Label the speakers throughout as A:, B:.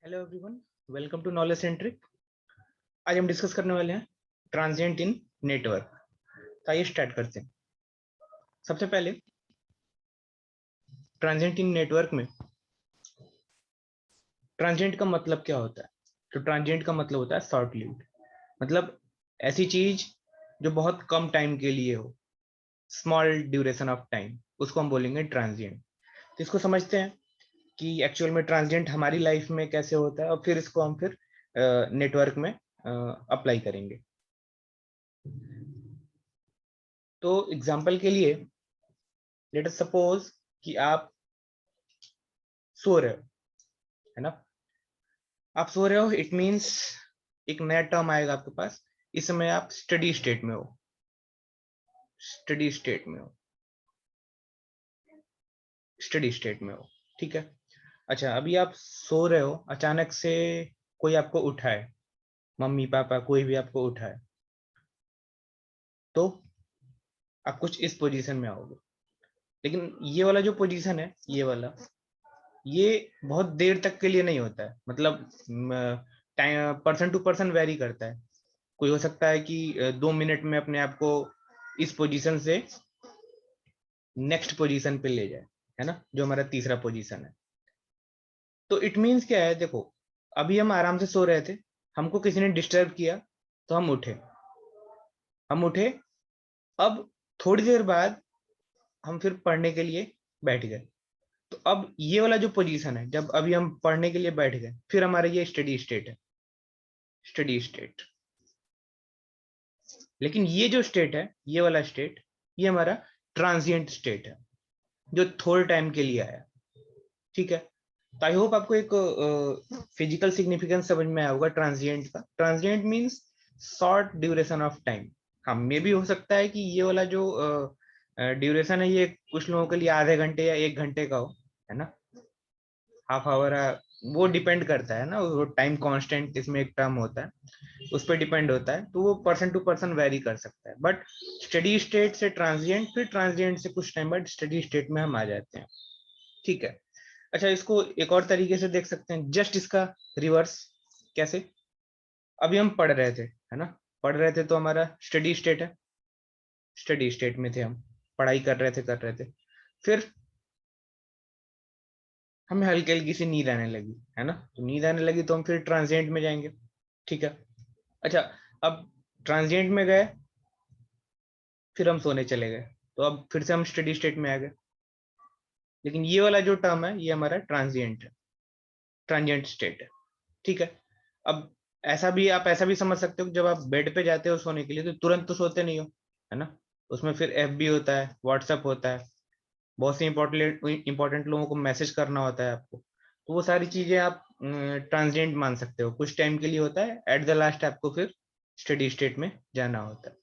A: Hello everyone, welcome to knowledge centric. आज हम discuss करने वाले हैं ट्रांजिएंट इन नेटवर्क। तो आइए स्टार्ट करते हैं। सबसे पहले ट्रांजिएंट इन नेटवर्क में ट्रांजिएंट का मतलब क्या होता है? तो ट्रांजिएंट का मतलब होता है शॉर्ट लिव्ड, मतलब ऐसी चीज जो बहुत कम टाइम के लिए हो, स्मॉल ड्यूरेशन ऑफ टाइम, उसको हम बोलेंगे ट्रांजिएंट। तो इसको समझते हैं कि एक्चुअल में ट्रांजिएंट हमारी लाइफ में कैसे होता है और फिर इसको हम फिर नेटवर्क में अप्लाई करेंगे। तो एग्जाम्पल के लिए लेट अस सपोज कि आप सो रहे हो, है ना। आप सो रहे हो, इट मींस एक नया टर्म आएगा आपके पास। इस समय आप स्टडी स्टेट में हो, स्टडी स्टेट में हो, स्टडी स्टेट में हो, ठीक है। अच्छा, अभी आप सो रहे हो, अचानक से कोई आपको उठाए, मम्मी पापा कोई भी आपको उठाए, तो आप कुछ इस पोजीशन में आओगे। लेकिन ये वाला जो पोजीशन है, ये वाला, ये बहुत देर तक के लिए नहीं होता है, मतलब time person to person vary करता है। कोई हो सकता है कि 2 मिनट में अपने आप को इस पोजीशन से नेक्स्ट पोजीशन पे ले जाए, है ना, जो हमारा तीसरा पोजीशन है। तो इट मीन्स क्या है, देखो, अभी हम आराम से सो रहे थे, हमको किसी ने डिस्टर्ब किया, तो हम उठे, अब थोड़ी देर बाद हम फिर पढ़ने के लिए बैठ गए। तो अब ये वाला जो पोजीशन है, जब अभी हम पढ़ने के लिए बैठ गए, फिर हमारा ये स्टडी स्टेट है, स्टडी स्टेट। लेकिन ये जो स्टेट है, ये वाला स्टेट, ये हमारा ट्रांजिएंट स्टेट है, जो थोड़े टाइम के लिए आया, ठीक है। तो आई होप आपको एक फिजिकल सिग्निफिकेंस समझ में आया होगा ट्रांजिएंट का। Transient means short duration of time. हाँ, मे भी हो सकता है कि ये वाला जो ड्यूरेशन है, ये कुछ लोगों के लिए आधे घंटे या 1 घंटे का हो, है ना, हाफ आवर, वो डिपेंड करता है ना, वो टाइम कांस्टेंट इसमें एक टर्म होता है, उस पर डिपेंड होता है, तो वो पर्सन टू पर्सन वेरी कर सकता है। बट स्टडी स्टेट से ट्रांजिएंट, फिर ट्रांजिएंट से कुछ टाइम बाद स्टडी स्टेट में हम आ जाते हैं, ठीक है। अच्छा, इसको एक और तरीके से देख सकते हैं, जस्ट इसका रिवर्स। कैसे? अभी हम पढ़ रहे थे, है ना, पढ़ रहे थे, तो हमारा स्टडी स्टेट है, स्टडी स्टेट में थे हम, पढ़ाई कर रहे थे। फिर हमें हल्की हल्की सी नींद आने लगी, है ना, तो नींद आने लगी तो हम फिर ट्रांजिएंट में जाएंगे, ठीक है। अच्छा, अब ट्रांजिएंट में गए, फिर हम सोने चले गए, तो अब फिर से हम स्टडी स्टेट में आ गए। लेकिन ये वाला जो टर्म है, ये हमारा ट्रांजिएंट है, ट्रांजिएंट स्टेट है, ठीक है। अब ऐसा भी समझ सकते हो कि जब आप बेड पे जाते हो सोने के लिए, तो तुरंत तो सोते नहीं हो, है ना, उसमें फिर FB होता है, व्हाट्सएप होता है, बहुत से इंपॉर्टेंट लोगों को मैसेज करना होता है आपको। तो वो सारी चीजें आप ट्रांजिएंट मान सकते हो, कुछ टाइम के लिए होता है, एट द लास्ट आपको फिर स्टडी स्टेट में जाना होता है।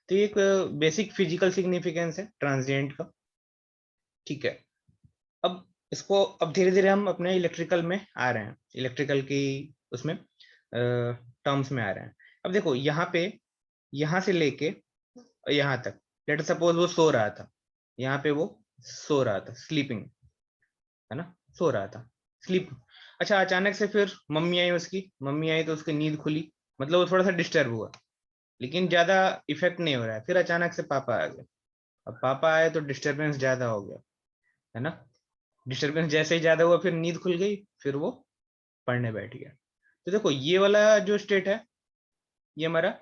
A: तो ये एक बेसिक फिजिकल सिग्निफिकेंस है ट्रांजिएंट का, ठीक है। अब इसको, अब धीरे धीरे हम अपने इलेक्ट्रिकल में आ रहे हैं, इलेक्ट्रिकल की उसमें टर्म्स में आ रहे हैं। अब देखो, यहाँ पे, यहाँ से लेके यहाँ तक, लेट सपोज वो सो रहा था, यहाँ पे वो सो रहा था, स्लीपिंग, है ना, सो रहा था, स्लीप। अच्छा, अचानक से फिर मम्मी आई, उसकी मम्मी आई तो उसकी नींद खुली, मतलब वो थोड़ा सा डिस्टर्ब हुआ, लेकिन ज्यादा इफेक्ट नहीं हो रहा है। फिर अचानक से पापा आ गए, अब पापा आए तो डिस्टर्बेंस ज्यादा हो गया, है ना, डिस्टर्बेंस जैसे ही ज्यादा हुआ, फिर नींद खुल गई, फिर वो पढ़ने बैठ गया। तो देखो, ये वाला जो स्टेट है, ये हमारा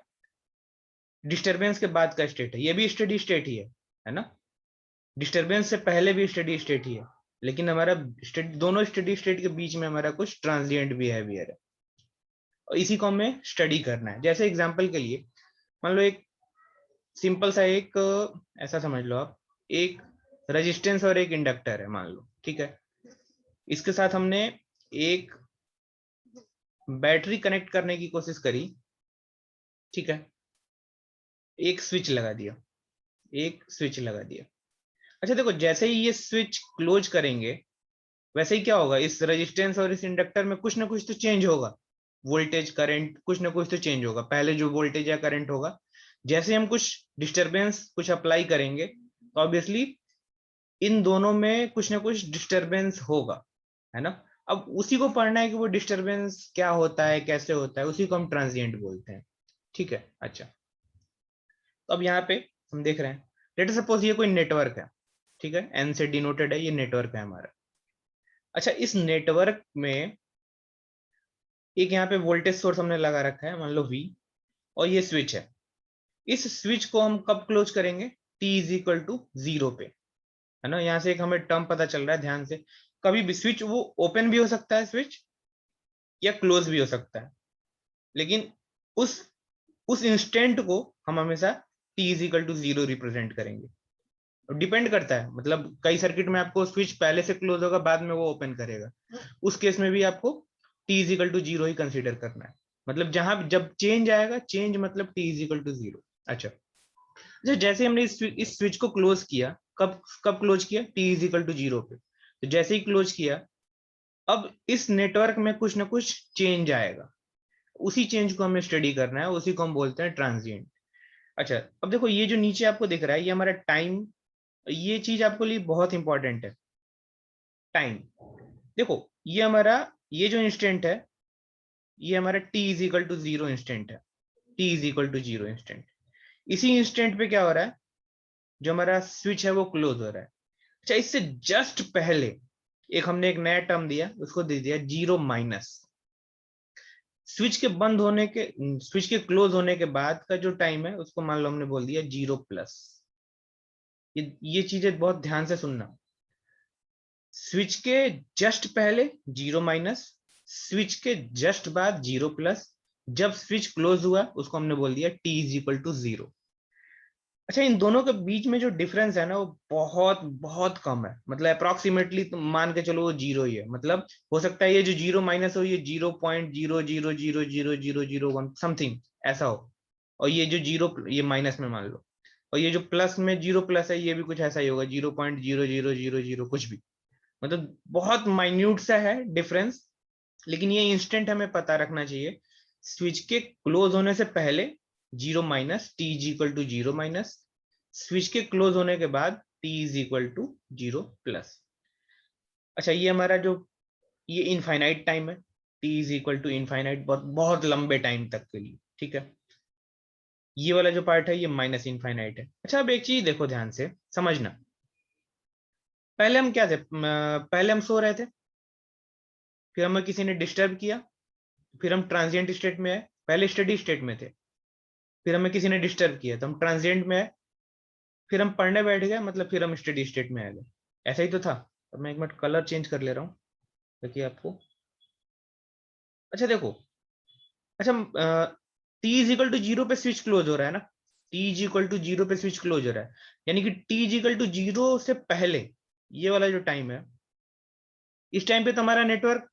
A: डिस्टरबेंस के बाद का स्टेट है, ये भी स्टडी स्टेट ही है ना, डिस्टरबेंस से पहले भी स्टडी स्टेट ही है। लेकिन हमारा दोनों स्टडी स्टेट के बीच में हमारा कुछ ट्रांजिएंट बिहेवियर है, और इसी को हमें स्टडी करना है। जैसे एग्जांपल के लिए, मान लो एक सिंपल सा एक ऐसा समझ लो आप, एक रेजिस्टेंस और एक इंडक्टर है, मान लो, ठीक है। इसके साथ हमने एक बैटरी कनेक्ट करने की कोशिश करी, ठीक है, एक स्विच लगा दिया, एक स्विच लगा दिया। अच्छा देखो, जैसे ही ये स्विच क्लोज करेंगे, वैसे ही क्या होगा, इस रेजिस्टेंस और इस इंडक्टर में कुछ ना कुछ तो चेंज होगा, वोल्टेज करंट कुछ ना कुछ तो चेंज होगा। पहले जो वोल्टेज या करंट होगा, जैसे हम कुछ डिस्टरबेंस कुछ अप्लाई करेंगे, तो ऑब्वियसली इन दोनों में कुछ ना कुछ डिस्टरबेंस होगा, है ना। अब उसी को पढ़ना है कि वो डिस्टरबेंस क्या होता है, कैसे होता है, उसी को हम ट्रांजिएंट बोलते हैं। ठीक है, अच्छा। तो अब यहाँ पे हम देख रहे हैं, लेट सपोज ये कोई नेटवर्क है, ठीक है, एन से डिनोटेड है, ये नेटवर्क है हमारा। अच्छा, इस नेटवर्क में एक यहाँ पे वोल्टेज सोर्स हमने लगा रखा है, मान लो V, और ये स्विच है। इस स्विच को हम कब क्लोज करेंगे? T इज इक्वल टू 0 पे, है ना। यहाँ से एक हमें टर्म पता चल रहा है ध्यान से, कभी भी स्विच वो ओपन भी हो सकता है स्विच, या क्लोज भी हो सकता है, लेकिन उस उस इंस्टेंट को हम हमेशा T is equal to 0 represent करेंगे। डिपेंड करता है, मतलब कई सर्किट में आपको स्विच पहले से क्लोज होगा, बाद में वो ओपन करेगा, उस केस में भी आपको T इज इक्वल टू 0 ही कंसीडर करना है। मतलब जहां जब चेंज आएगा, चेंज मतलब T इज इक्वल टू 0। अच्छा, जैसे हमने इस स्विच को क्लोज किया, कब कब क्लोज किया? T इज इक्वल टू 0 पे। तो जैसे ही क्लोज किया, अब इस नेटवर्क में कुछ ना कुछ चेंज आएगा, उसी चेंज को हमें स्टडी करना है, उसी को हम बोलते हैं ट्रांजिएंट। अच्छा, अब देखो ये जो नीचे आपको दिख रहा है, ये हमारा टाइम, ये चीज आपको लिए बहुत इंपॉर्टेंट है। टाइम, देखो ये हमारा, ये जो इंस्टेंट है, ये हमारा T is equal to 0 instant है। T is equal to 0 instant. इसी इंस्टेंट पे क्या हो रहा है? जो हमारा स्विच है वो क्लोज हो रहा है। अच्छा, इससे जस्ट पहले एक हमने एक नया टर्म दिया, उसको दे दिया 0 माइनस। स्विच के बंद होने के, स्विच के क्लोज होने के बाद का जो टाइम है, उसको मान लो हमने बोल दिया 0 प्लस। ये चीजें बहुत ध्यान से सुनना। स्विच के जस्ट पहले 0 माइनस, स्विच के जस्ट बाद 0 प्लस, जब स्विच क्लोज हुआ उसको हमने बोल दिया T इज इक्वल टू 0। अच्छा, इन दोनों के बीच में जो डिफरेंस है ना, वो बहुत बहुत कम है, मतलब अप्रोक्सीमेटली मान के चलो वो 0 ही है। मतलब हो सकता है ये जो 0 माइनस हो, ये 0.0000001 समथिंग ऐसा हो, और ये जो 0 ये माइनस में मान लो, और ये जो प्लस में 0 प्लस है, ये भी कुछ ऐसा ही होगा, 0.0000 कुछ भी। मतलब बहुत माइन्यूट सा है डिफरेंस, लेकिन ये इंस्टेंट हमें पता रखना चाहिए। स्विच के क्लोज होने से पहले 0 minus, T is equal to 0 minus, switch के क्लोज होने के बाद T is equal to 0 plus. अच्छा, ये हमारा जो ये इनफाइनाइट टाइम है, T is equal to infinite, बहुत बहुत लंबे टाइम तक के लिए, ठीक है। ये वाला जो पार्ट है, ये माइनस इनफाइनाइट है। अच्छा, अब एक चीज देखो ध्यान से समझना, पहले हम क्या थे, पहले हम सो रहे थे, फिर हमें किसी ने डिस्टर्ब किया, फिर हम ट्रांजिएंट स्टेट में आए, पहले स्टडी स्टेट में थे, फिर हमें किसी ने डिस्टर्ब किया तो हम ट्रांजिएंट में आए, फिर हम पढ़ने बैठ गए, मतलब फिर हम स्टडी स्टेट में आ गए। ऐसा ही तो था। अब मैं एक मिनट कलर चेंज कर ले रहा हूँ ताकि आपको, अच्छा देखो, अच्छा, टी इज इक्वल टू 0 पे स्विच क्लोज हो रहा है ना, टी इज इक्वल टू 0 पे स्विच क्लोज हो रहा है, यानी कि टी इज इक्वल टू 0 से पहले ये वाला जो टाइम है, इस टाइम पे तो हमारा नेटवर्क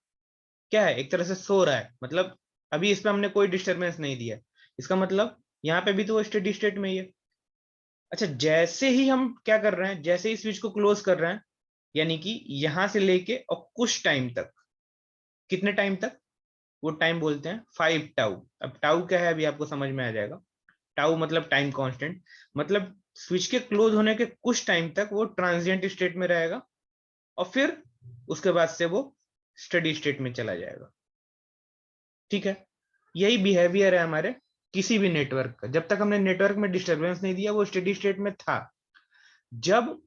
A: क्या है, एक तरह से सो रहा है, मतलब अभी इस पे हमने कोई डिस्टरबेंस नहीं दिया। इसका मतलब यहाँ पे भी तो वो स्टडी स्टेट में ही है। अच्छा, जैसे ही हम क्या कर रहे हैं, जैसे ही स्विच को क्लोज कर रहे हैं, यानी कि यहां से लेके और कुछ टाइम तक, कितने टाइम तक, वो टाइम बोलते हैं 5 टाउ। अब टाउ क्या है अभी आपको समझ में आ जाएगा। टाउ मतलब टाइम कांस्टेंट, मतलब स्विच के क्लोज होने के कुछ टाइम तक वो ट्रांजिएंट स्टेट में रहेगा, और फिर उसके बाद से वो स्टडी स्टेट में चला जाएगा। ठीक है, यही बिहेवियर है हमारे किसी भी नेटवर्क का। जब तक हमने नेटवर्क में डिस्टरबेंस नहीं दिया, वो स्टडी स्टेट में था। जब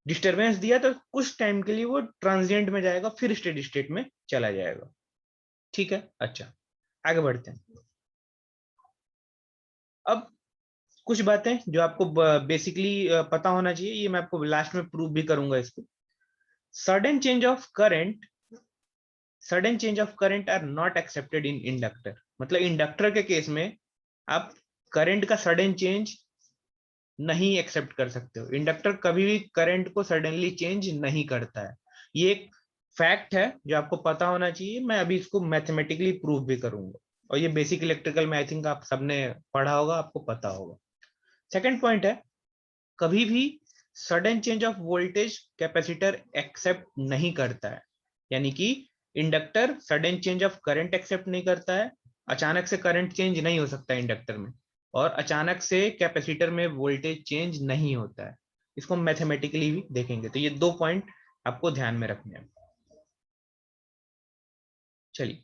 A: डिस्टरबेंस दिया तो कुछ टाइम के लिए वो ट्रांजिएंट में जाएगा, फिर स्टेडी स्टेट में चला जाएगा। ठीक है, अच्छा, आगे बढ़ते हैं। अब कुछ बातें जो आपको बेसिकली पता होना चाहिए, ये मैं आपको लास्ट में प्रूव भी करूंगा इसको। Sudden change of current, sudden change of current are not accepted in inductor. मतलब इंडक्टर के केस में आप करंट का सडन चेंज नहीं एक्सेप्ट कर सकते हो। इंडक्टर कभी भी करंट को सडनली चेंज नहीं करता है। ये एक फैक्ट है जो आपको पता होना चाहिए। मैं अभी इसको मैथमेटिकली प्रूव भी करूंगा, और ये बेसिक इलेक्ट्रिकल में आई थिंक आप सबने पढ़ा होगा, आपको पता होगा। सेकंड पॉइंट है, कभी भी sudden change of voltage capacitor accept नहीं करता है। यानी कि inductor sudden change of current accept नहीं करता है। अचानक से करंट चेंज नहीं हो सकता इंडक्टर में, और अचानक से कैपेसिटर में वोल्टेज चेंज नहीं होता है। इसको मैथमेटिकली भी देखेंगे, तो ये 2 पॉइंट आपको ध्यान में रखने हैं। चलिए,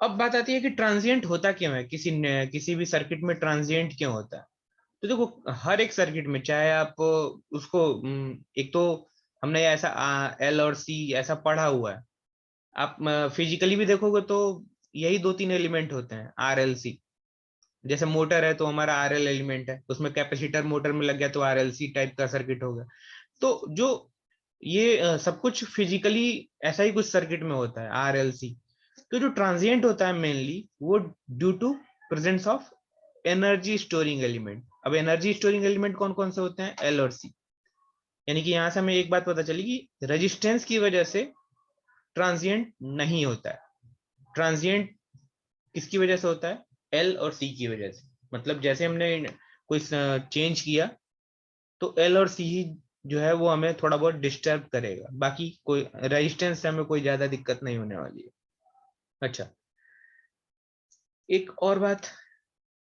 A: अब बात आती है कि ट्रांजिएंट होता क्यों है, किसी भी सर्किट में ट्रांजिएंट क्यों होता है। तो देखो, हर एक सर्किट में, चाहे आप उसको एक तो हमने ऐसा एल और सी ऐसा पढ़ा हुआ है, आप फिजिकली भी देखोगे तो यही दो तीन एलिमेंट होते हैं, आर एल सी। जैसे मोटर है तो हमारा आर एल एलिमेंट है, उसमें कैपेसिटर मोटर में लग गया तो आर एल सी टाइप का सर्किट होगा। तो जो ये सब कुछ फिजिकली ऐसा ही कुछ सर्किट में होता है, आर एल सी। तो जो ट्रांजिएंट होता है मेनली वो due to presence of energy storing element. अब एनर्जी स्टोरिंग एलिमेंट कौन कौन से होते हैं, एल और सी। यानी कि यहां से हमें एक बात पता चली कि रेजिस्टेंस की वजह से ट्रांजिएंट नहीं होता है। ट्रांजिएंट किसकी वजह से होता है, एल और सी की वजह से। मतलब जैसे हमने कोई चेंज किया तो एल और सी ही जो है वो हमें थोड़ा बहुत डिस्टर्ब करेगा, बाकी कोई रेजिस्टेंस से हमें कोई ज्यादा दिक्कत नहीं होने वाली है। अच्छा, एक और बात,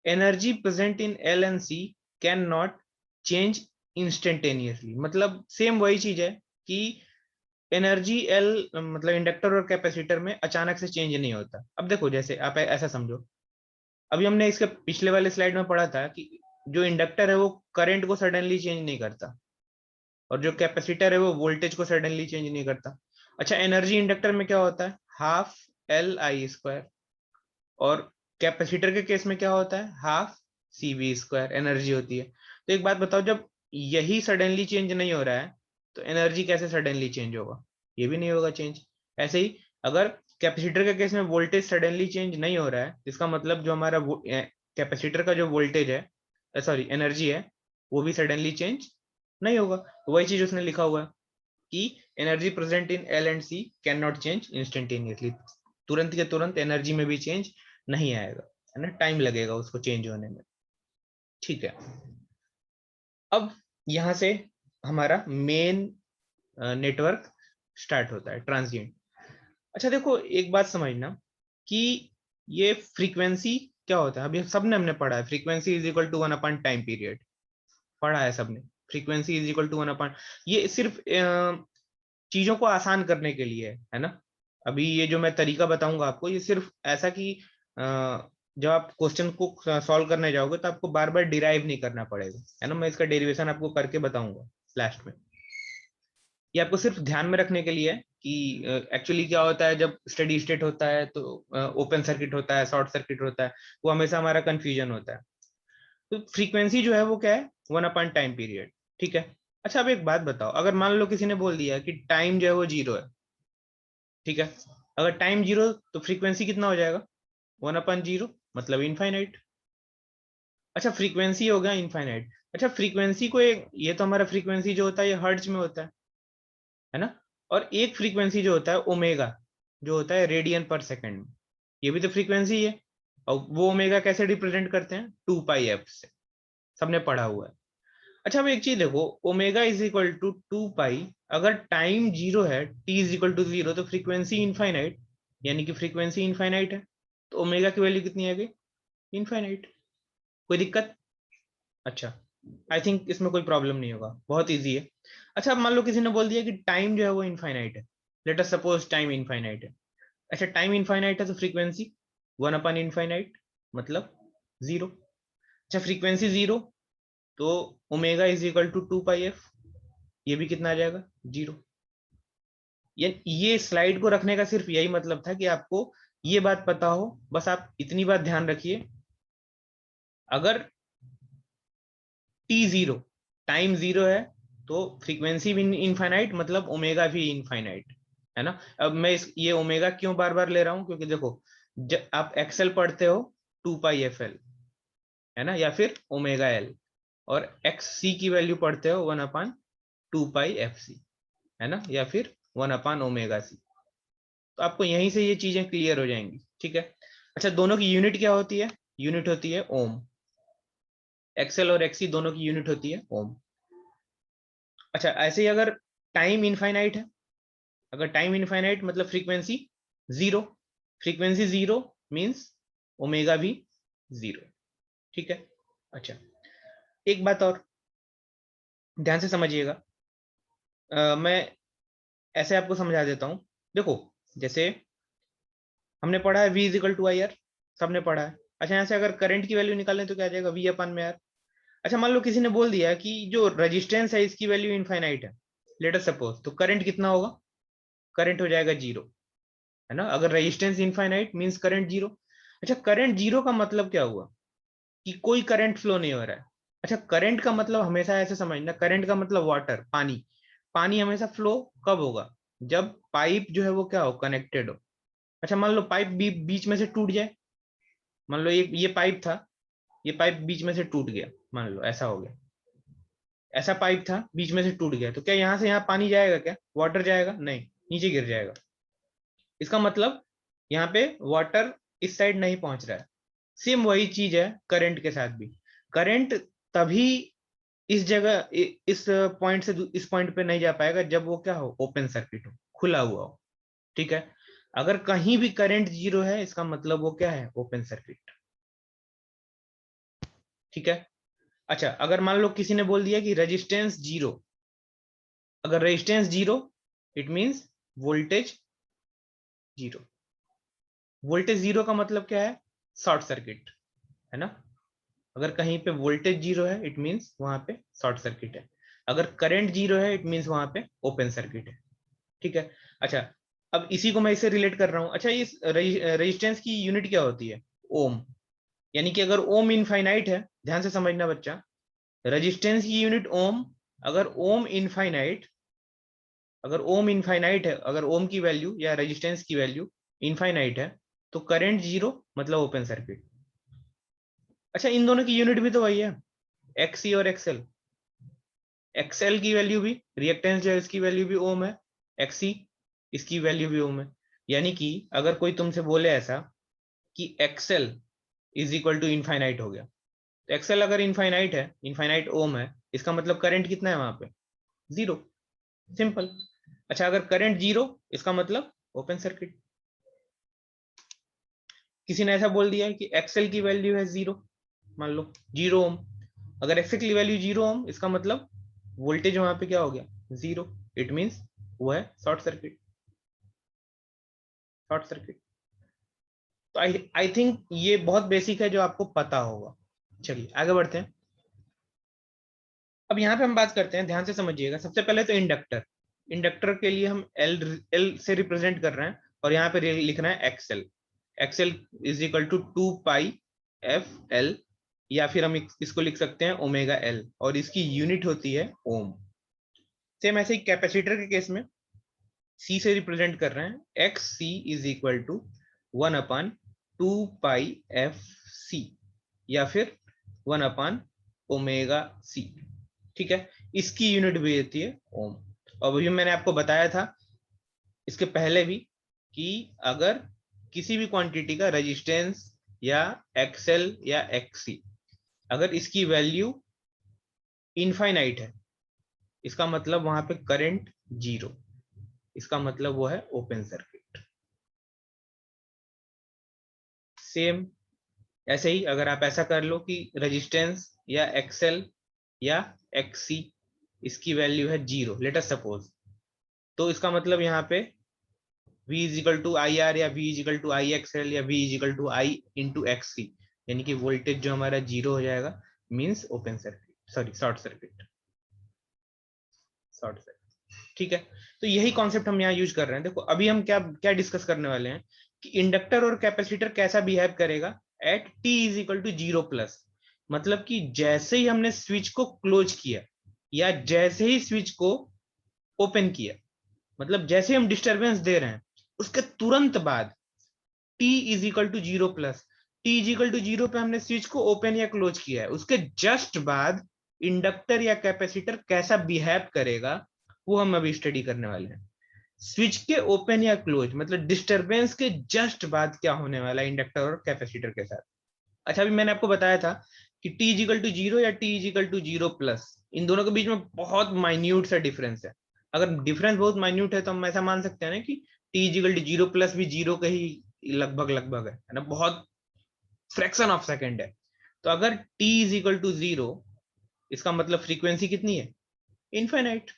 A: energy present in L and C can not change instantaneously. मतलब सेम वही चीज है कि एनर्जी एल, मतलब इंडक्टर और कैपेसिटर में अचानक से चेंज नहीं होता। अब देखो, जैसे आप ऐसा समझो, अभी हमने इसके पिछले वाले स्लाइड में पढ़ा था कि जो इंडक्टर है वो करंट को सडनली चेंज नहीं करता, और जो कैपेसिटर है वो वोल्टेज को सडनली चेंज नहीं करता। अच्छा, एनर्जी इंडक्टर में क्या होता है, हाफ एल आई स्क्वायर, और कैपेसिटर के केस में क्या होता है, half C V square energy होती है। तो एक बात बताओ, जब यही सडनली चेंज नहीं हो रहा है तो एनर्जी कैसे सडनली चेंज होगा, ये भी नहीं होगा चेंज। ऐसे ही अगर कैपेसिटर के केस में वोल्टेज सडनली चेंज नहीं हो रहा है, इसका मतलब जो हमारा कैपेसिटर का जो वोल्टेज है, सॉरी एनर्जी है, वो भी सडनली चेंज नहीं होगा। तो वही चीज उसने लिखा हुआ है कि energy present in L and C can not change instantaneously. तुरंत के तुरंत एनर्जी में भी चेंज नहीं आएगा, है ना, टाइम लगेगा उसको चेंज होने में। ठीक है, अब यहां से हमारा मेन नेटवर्क स्टार्ट होता है, ट्रांजिएंट। अच्छा देखो, एक बात समझना कि ये फ्रीक्वेंसी क्या होता है। अभी सबने हमने पढ़ा है, frequency is equal to one upon time period, पढ़ा है सबने। Frequency is equal to one upon, ये सिर्फ चीजों को आसान करने के लिए है ना। अभी ये जो मैं तरीका बताऊंगा आपको, ये सिर्फ ऐसा कि जब आप क्वेश्चन को सॉल्व करने जाओगे तो आपको बार बार डिराइव नहीं करना पड़ेगा, है ना। मैं इसका डेरिवेशन आपको करके बताऊंगा लास्ट में। ये आपको सिर्फ ध्यान में रखने के लिए है कि एक्चुअली क्या होता है जब स्टेडी स्टेट होता है तो ओपन सर्किट होता है, शॉर्ट सर्किट होता है, वो हमेशा हमारा कंफ्यूजन होता है। तो फ्रीक्वेंसी जो है वो क्या है, वन अपॉन टाइम पीरियड। ठीक है। अच्छा, अब एक बात बताओ, अगर मान लो किसी ने बोल दिया कि टाइम जो है वो जीरो है, ठीक है, अगर टाइम जीरो तो फ्रीक्वेंसी कितना हो जाएगा, वन अपॉन जीरो, मतलब इनफाइनाइट। अच्छा, फ्रीक्वेंसी हो गया इनफाइनाइट। अच्छा, फ्रीक्वेंसी को एक, ये तो हमारा फ्रीक्वेंसी जो होता है ये हर्ट्ज में होता है ना। और एक फ्रीक्वेंसी जो होता है ओमेगा, जो होता है रेडियन पर सेकंड में, ये भी तो फ्रीक्वेंसी है। और वो ओमेगा कैसे रिप्रेजेंट करते हैं, टू पाई एफ से, सबने पढ़ा हुआ है। अच्छा, अब एक चीज देखो, omega is equal to two pi, अगर टाइम जीरो है, T is equal to zero, तो फ्रीक्वेंसी इनफाइनाइट, यानी कि फ्रीक्वेंसी इनफाइनाइट है, तो ओमेगा की वैल्यू कितनी आ गई, इनफाइनाइट। कोई दिक्कत? अच्छा, आई थिंक इसमें कोई प्रॉब्लम नहीं होगा, बहुत इजी है। अच्छा, अब मान लो किसी ने बोल दिया कि टाइम जो है वो इनफाइनाइट है, let us suppose time infinite है। अच्छा, टाइम इनफाइनाइट है तो फ्रीक्वेंसी वन अपन इनफाइनाइट, मतलब जीरो। अच्छा, फ्रीक्वेंसी जीरो, तो omega is equal to two pi f, ये भी कितना आ जाएगा, जीरो। ये स्लाइड को रखने का सिर्फ यही मतलब था कि आपको ये बात पता हो, बस आप इतनी बात ध्यान रखिए, अगर टी जीरो, टाइम जीरो है, तो फ्रीक्वेंसी भी इनफाइनाइट, मतलब ओमेगा भी इनफाइनाइट, है ना। अब मैं ये ओमेगा क्यों बार बार ले रहा हूं, क्योंकि देखो, जब आप एक्सएल पढ़ते हो, टू पाई एफ एल, है ना, या फिर ओमेगा एल, और एक्स सी की वैल्यू पढ़ते हो one upon two pi f सी, है ना, या फिर वन अपान ओमेगा सी। तो आपको यहीं से ये चीजें क्लियर हो जाएंगी, ठीक है। अच्छा, दोनों की यूनिट क्या होती है, यूनिट होती है ओम। एक्सएल और एक्सी दोनों की यूनिट होती है ओम। अच्छा, ऐसे ही अगर टाइम इनफाइनाइट है, अगर टाइम इनफाइनाइट मतलब frequency zero, frequency zero means omega भी जीरो, ठीक है। अच्छा, एक बात और ध्यान से समझिएगा, मैं ऐसे आपको समझा देता हूं। देखो, जैसे हमने पढ़ा है v is equal to I R, सबने पढ़ा है। अच्छा यहाँ से अगर करंट की वैल्यू निकालें तो क्या आ जाएगा, v अपन में आर। अच्छा मान लो किसी ने बोल दिया कि जो रेजिस्टेंस है इसकी वैल्यू इनफाइनाइट है, लेट अस सपोज, तो करंट कितना होगा, करंट हो जाएगा जीरो, है ना। अगर resistance infinite means current zero. अच्छा करंट जीरो का मतलब क्या हुआ, कि कोई करंट फ्लो नहीं हो रहा है। अच्छा करंट का मतलब हमेशा ऐसे समझना, करंट का मतलब वाटर, पानी, पानी हमेशा फ्लो कब होगा, जब पाइप जो है वो क्या हो, कनेक्टेड हो। अच्छा मान लो पाइप बीच में से टूट जाए, मान लो ये पाइप था, ये पाइप बीच में से टूट गया, मान लो ऐसा हो गया, ऐसा पाइप था बीच में से टूट गया, तो क्या यहाँ से यहाँ पानी जाएगा, क्या वाटर जाएगा, नहीं, नीचे गिर जाएगा। इसका मतलब यहाँ पे वाटर इस साइड नहीं पहुंच रहा है। सेम वही चीज है करंट के साथ भी, करंट तभी इस जगह इस पॉइंट से इस पॉइंट पे नहीं जा पाएगा जब वो क्या हो, ओपन सर्किट हो, खुला हुआ हो, ठीक है। अगर कहीं भी करंट जीरो है इसका मतलब वो क्या है, ओपन सर्किट, ठीक है। अच्छा अगर मान लो किसी ने बोल दिया कि रेजिस्टेंस जीरो, अगर resistance zero it means voltage zero, voltage zero का मतलब क्या है, शॉर्ट सर्किट, है ना। अगर कहीं पे वोल्टेज जीरो है इट मींस वहां पे शॉर्ट सर्किट है, अगर करंट जीरो है इट मींस वहां पे ओपन सर्किट है, ठीक है। अच्छा अब इसी को मैं इससे रिलेट कर रहा हूं। अच्छा इस रेजिस्टेंस की यूनिट क्या होती है, ओम, यानी कि अगर ओम इनफाइनाइट है, ध्यान से समझना बच्चा, रेजिस्टेंस की यूनिट ओम, अगर ओम इनफाइनाइट, अगर ओम इनफाइनाइट है, अगर ओम की वैल्यू या रेजिस्टेंस की वैल्यू इनफाइनाइट है, तो करंट जीरो मतलब ओपन सर्किट। अच्छा इन दोनों की यूनिट भी तो वही है, एक्सी और एक्सएल, एक्सएल की वैल्यू भी, रिएक्टेंस जो है इसकी वैल्यू भी ओम है, एक्सी इसकी वैल्यू भी ओम है। यानी कि अगर कोई तुमसे बोले ऐसा कि XL is equal to infinite हो गया, तो एक्सएल अगर इनफाइनाइट है, इनफाइनाइट ओम है, इसका मतलब करंट कितना है वहां पे, जीरो, सिंपल। अच्छा अगर करंट जीरो इसका मतलब ओपन सर्किट। किसी ने ऐसा बोल दिया है कि एक्सएल की वैल्यू है जीरो, मान लो जीरो ओम, अगर एक्सएल की वैल्यू जीरो ओम इसका मतलब वोल्टेज वहां पे क्या हो गया, जीरो, इट मींस वो है शॉर्ट सर्किट, शॉर्ट सर्किट। तो आई थिंक ये बहुत बेसिक है जो आपको पता होगा। चलिए आगे बढ़ते हैं। अब यहाँ पे हम बात करते हैं, ध्यान से समझिएगा। सबसे पहले तो इंडक्टर, इंडक्टर के लिए हम एल से रिप्रेजेंट कर रहे हैं, और यहाँ पे लिखना है XL, XL is equal to 2 pi f L, या फिर हम इसको लिख सकते हैं ओमेगा एल, और इसकी यूनिट होती है ओम। सेम ऐसे ही कैपेसिटर के केस में सी से रिप्रेजेंट कर रहे हैं, X C is equal to 1/2 pi f C, या फिर 1/ओमेगा सी, ठीक है। इसकी यूनिट भी होती है ओम। और अभी मैंने आपको बताया था इसके पहले भी कि अगर किसी भी क्वांटिटी का रेजिस्टेंस या एक्सएल या एक्सी, अगर इसकी वैल्यू इनफाइनाइट है, इसका मतलब वहां पे करंट जीरो, इसका मतलब वो है ओपन सर्किट। सेम ऐसे ही अगर आप ऐसा कर लो कि रेजिस्टेंस या एक्सएल या एक्सी इसकी वैल्यू है जीरो, लेट अस सपोज, तो इसका मतलब यहाँ पे V is equal to I R, या V is equal to I XL, या V is equal to I into XC, यानी कि वोल्टेज जो हमारा जीरो हो जाएगा, means open circuit, sorry short circuit, short circuit, ठीक है। तो यही कॉन्सेप्ट हम यहाँ यूज कर रहे हैं। देखो अभी हम क्या क्या डिस्कस करने वाले हैं कि इंडक्टर और कैपेसिटर कैसा बिहेव करेगा at t is equal to zero plus, मतलब कि जैसे ही हमने स्विच को क्लोज किया, या जैसे ही स्विच को ओपन किया, मतलब जैसे हम डिस्टरबेंस दे रहे हैं उसके तुरंत बाद t is equal to zero plus, T is equal to zero पे हमने स्विच को ओपन या क्लोज किया है, उसके जस्ट बाद इंडक्टर या कैपेसिटर कैसा बिहेव करेगा वो हम अभी स्टडी करने वाले हैं। स्विच के ओपन या क्लोज मतलब डिस्टरबेंस के जस्ट बाद क्या होने वाला है इंडक्टर और कैपेसिटर के साथ। अच्छा अभी मैंने आपको बताया था कि टी इजिकल टू जीरो या T is equal to zero plus, इन दोनों के बीच में बहुत माइन्यूट सा डिफरेंस है। अगर डिफरेंस बहुत माइन्यूट है तो हम ऐसा मान सकते हैं ना कि T is equal to zero plus भी जीरो का ही लगभग लगभग है ना, बहुत फ्रैक्शन ऑफ सेकेंड है। तो अगर T is equal to zero, इसका मतलब फ्रीक्वेंसी कितनी है, इनफाइनाइट,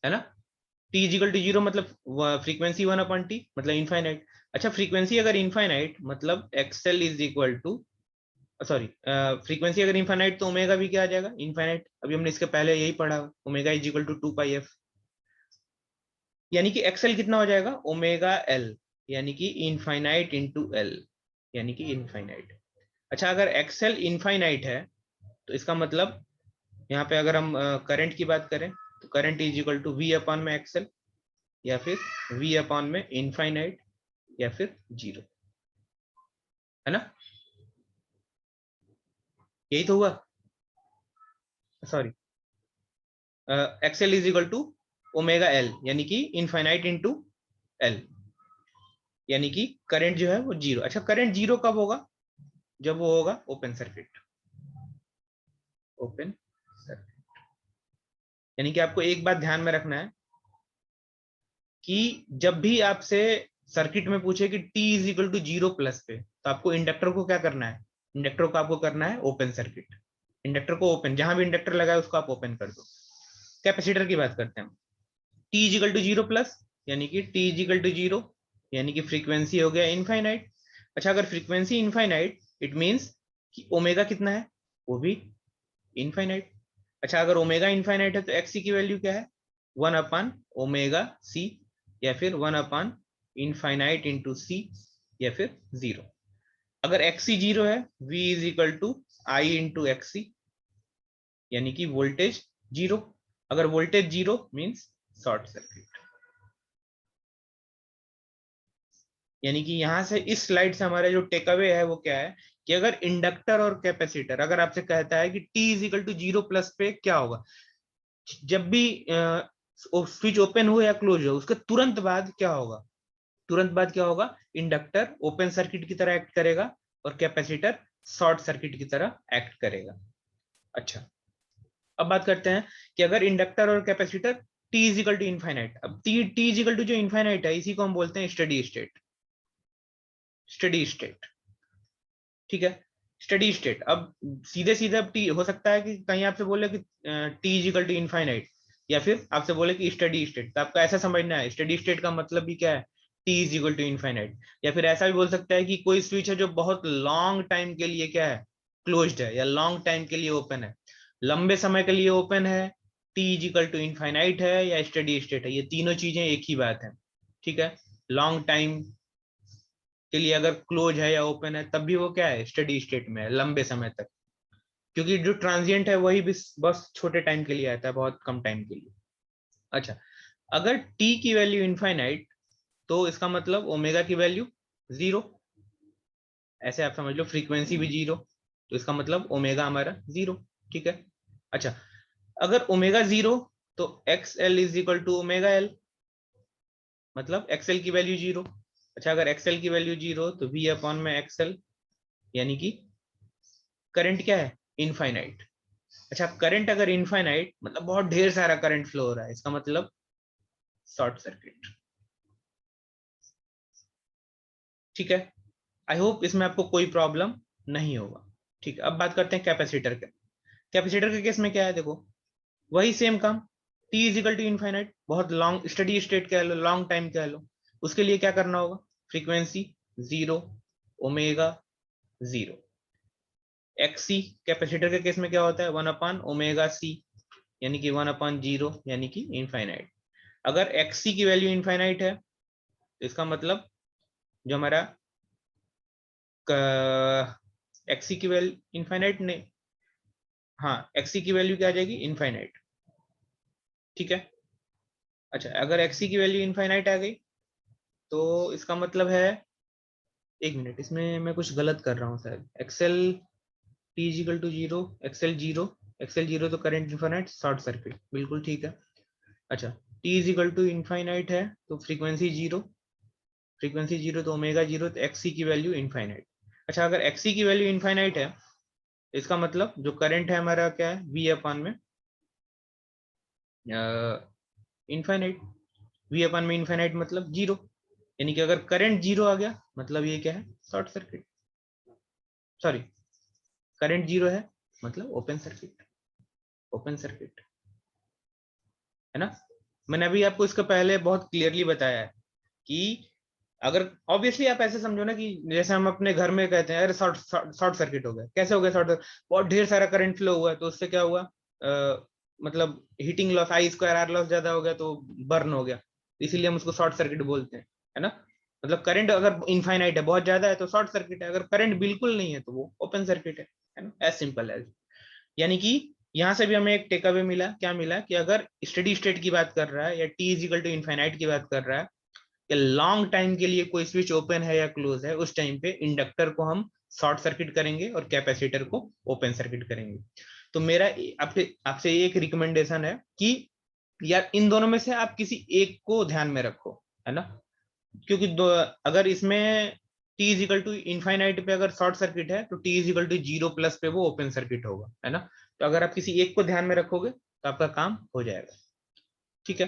A: है ना। टी इजिकल टू जीरो मतलब फ्रीक्वेंसी 1/t मतलब इनफाइनाइट। अच्छा फ्रीक्वेंसी अगर इनफाइनाइट मतलब XL is equal to, sorry frequency अगर इनफाइनाइट तो ओमेगा भी क्या आ जाएगा, इनफाइनाइट। अभी हमने इसके पहले यही पढ़ा, omega is equal to 2πf, यानी कि एक्सएल कितना हो जाएगा, ओमेगा एल, यानी कि इनफाइनाइट इंटू एल, यानी कि इनफाइनाइट। अच्छा अगर एक्सएल इनफाइनाइट है तो इसका मतलब यहाँ पे अगर हम करंट की बात करें तो current is equal to V upon में एक्सएल, या फिर वी अपॉन में इनफाइनाइट, या फिर जीरो, है ना, यही तो हुआ। Sorry, XL is equal to omega L, यानी कि इनफाइनाइट इंटू एल, यानी कि करंट जो है वो जीरो। अच्छा करंट जीरो कब होगा, जब वो होगा ओपन सर्किट, ओपन सर्किट। यानी कि आपको एक बात ध्यान में रखना है कि जब भी आपसे सर्किट में पूछे कि T is equal to zero plus पे, तो आपको इंडक्टर को क्या करना है, इंडक्टर को आपको करना है ओपन सर्किट। इंडक्टर को ओपन, जहां भी इंडक्टर लगा है उसको आप ओपन कर दो। कैपेसिटर की बात करते हैं, T is equal to zero plus, यानी कि T is equal to zero, यानी कि फ्रीक्वेंसी हो गया इनफाइनाइट। अच्छा अगर फ्रीक्वेंसी इनफाइनाइट इट मींस कि ओमेगा कितना है, वो भी इनफाइनाइट। अच्छा अगर ओमेगा इनफाइनाइट है तो एक्सी की वैल्यू क्या है, 1/ओमेगा सी, या फिर 1/इनफाइनाइट इंटू सी, या फिर जीरो। अगर एक्सी जीरो है, V is equal to I into XC, यानी कि वोल्टेज जीरो। अगर voltage zero means short circuit. यानी कि यहां से इस स्लाइड से हमारा जो टेक अवे है वो क्या है कि अगर इंडक्टर और कैपेसिटर, अगर आपसे कहता है कि T is equal to zero plus पे क्या होगा, जब भी स्विच ओपन हो या क्लोज हो उसके तुरंत बाद क्या होगा, तुरंत बाद क्या होगा, इंडक्टर ओपन सर्किट की तरह एक्ट करेगा और कैपेसिटर शॉर्ट सर्किट की तरह एक्ट करेगा। अच्छा अब बात करते हैं कि अगर इंडक्टर और capacitor T is equal to infinite, अब टी इजिकल टू जो इनफाइनाइट है इसी को हम बोलते हैं स्टडी स्टेट, स्टडी स्टेट, ठीक है, स्टडी स्टेट। अब सीधे सीधे अब टी हो सकता है कि कहीं आपसे बोले कि टी इजिकल टू इनफाइनाइट, या फिर आपसे बोले कि स्टडी स्टेट, तो आपको ऐसा समझना है स्टडी स्टेट का मतलब भी क्या है, T is equal to infinite. या फिर ऐसा भी बोल सकता है कि कोई स्विच है जो बहुत लॉन्ग टाइम के लिए क्या है, क्लोज्ड है, या लॉन्ग टाइम के लिए ओपन है, लंबे समय के लिए ओपन है, T is equal to infinite है या स्टडी स्टेट है, ये तीनों चीजें एक ही बात है, ठीक है। लॉन्ग टाइम के लिए अगर क्लोज है या ओपन है तब भी वो क्या है, स्टडी स्टेट में है लंबे समय तक, क्योंकि जो ट्रांजिएंट है वही भी बस छोटे टाइम के लिए आता है, बहुत कम टाइम के लिए। अच्छा अगर t की वैल्यू इनफाइनाइट तो इसका मतलब ओमेगा की वैल्यू जीरो, ऐसे आप समझ लो फ्रीक्वेंसी भी जीरो, तो इसका मतलब ओमेगा हमारा जीरो, ठीक है। अच्छा अगर ओमेगा जीरो तो X L is equal to omega L, मतलब एक्सएल की वैल्यू जीरो। अच्छा अगर एक्सएल की वैल्यू जीरो तो वी अपॉन में एक्सएल, यानी कि करंट क्या है, इनफाइनाइट। अच्छा करंट अगर इनफाइनाइट मतलब बहुत ढेर सारा करंट फ्लो हो रहा है, इसका मतलब शॉर्ट सर्किट, ठीक है। आई होप इसमें आपको कोई प्रॉब्लम नहीं होगा, ठीक है। अब बात करते हैं कैपेसिटर के, कैपेसिटर के केस में क्या है, देखो वही सेम काम, टी इजिकल टू इनफाइनाइट, बहुत लॉन्ग स्टडी स्टेट कह लो, लॉन्ग टाइम कह लो, उसके लिए क्या करना होगा, frequency zero, omega zero. XC capacitor के केस में क्या होता है, 1/ओमेगा सी, यानी कि 1/जीरो, यानी कि इनफाइनाइट। अगर एक्सी की वैल्यू इनफाइनाइट है तो इसका मतलब जो हमारा एक्सी की वैल्यू इनफाइनाइट नहीं, हाँ एक्सी की वैल्यू क्या आ जाएगी, इनफाइनाइट, ठीक है। अच्छा अगर एक्सी की वैल्यू इनफाइनाइट आ गई तो इसका मतलब है, एक मिनट इसमें मैं कुछ गलत कर रहा हूँ शायद, XL T is equal to zero, XL zero, XL zero तो करंट इनफाइनाइट शॉर्ट सर्किट, बिल्कुल ठीक है। अच्छा टी इजिकल टू इनफाइनाइट है तो फ्रीक्वेंसी जीरो, फ्रीक्वेंसी जीरो तो ओमेगा जीरो, तो एक्सी की वैल्यू इनफाइनाइट। अच्छा अगर एक्सी की वैल्यू इनफाइनाइट है इसका मतलब जो करंट है हमारा क्या है, वी अपॉन में इनफाइनाइट, वी अपॉन में इनफाइनाइट मतलब जीरो, यानी कि अगर करंट जीरो आ गया मतलब ये क्या है, short circuit, sorry current zero है मतलब ओपन सर्किट, ओपन सर्किट, है ना। मैंने अभी आपको इसका पहले बहुत क्लियरली बताया है कि अगर ऑब्वियसली आप ऐसे समझो ना कि जैसे हम अपने घर में कहते हैं अरे शॉर्ट सर्किट हो गया। कैसे हो गया शॉर्ट? बहुत ढेर सारा करंट फ्लो हुआ तो उससे क्या हुआ, मतलब heating loss, I square R loss ज्यादा हो गया तो बर्न हो गया, इसीलिए हम उसको शॉर्ट सर्किट बोलते हैं, है ना। मतलब करंट अगर इनफाइनाइट है, बहुत ज्यादा है, तो शॉर्ट सर्किट है, अगर करंट बिल्कुल नहीं है तो वो ओपन सर्किट है ना। As simple as. यानी कि यहाँ से भी हमें एक टेक अवे मिला, क्या मिला कि अगर स्टेडी स्टेट की बात कर रहा है या T is equal to infinite की बात कर रहा है, लॉन्ग टाइम के लिए कोई स्विच ओपन है या क्लोज है, उस टाइम पे इंडक्टर को हम शॉर्ट सर्किट करेंगे और कैपेसिटर को ओपन सर्किट करेंगे। तो मेरा आपसे आपसे एक रिकमेंडेशन है कि यार इन दोनों में से आप किसी एक को ध्यान में रखो, है ना। क्योंकि अगर इसमें T is equal to infinite पे अगर शॉर्ट सर्किट है तो टी इज इक्वल टू 0+ पे वो ओपन सर्किट होगा, है ना। तो अगर आप किसी एक को ध्यान में रखोगे तो आपका काम हो जाएगा, ठीक है।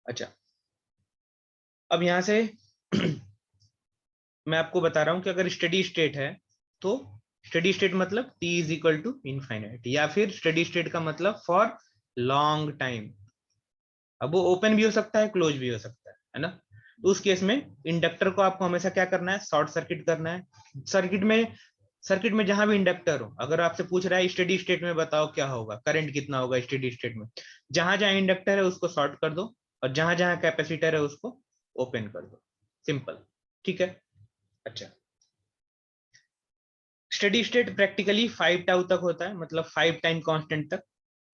A: अच्छा, अब यहां से मैं आपको बता रहा हूं कि अगर स्टेडी स्टेट है तो स्टेडी स्टेट मतलब t is equal to infinite, या फिर स्टेडी स्टेट का मतलब फॉर लॉन्ग टाइम। अब वो ओपन भी हो सकता है, क्लोज भी हो सकता है ना। तो उस केस में इंडक्टर को आपको हमेशा क्या करना है, शॉर्ट सर्किट करना है। सर्किट में जहां भी इंडक्टर हो, अगर आपसे पूछ रहा है स्टेडी स्टेट में बताओ क्या होगा, करंट कितना होगा स्टेडी स्टेट में, जहां जहां इंडक्टर है उसको शॉर्ट कर दो और जहां जहां कैपेसिटर है उसको ओपन कर दो, सिंपल, ठीक है। अच्छा, स्टेडी स्टेट प्रैक्टिकली 5 टाउ तक होता है, मतलब 5 टाइम कांस्टेंट तक।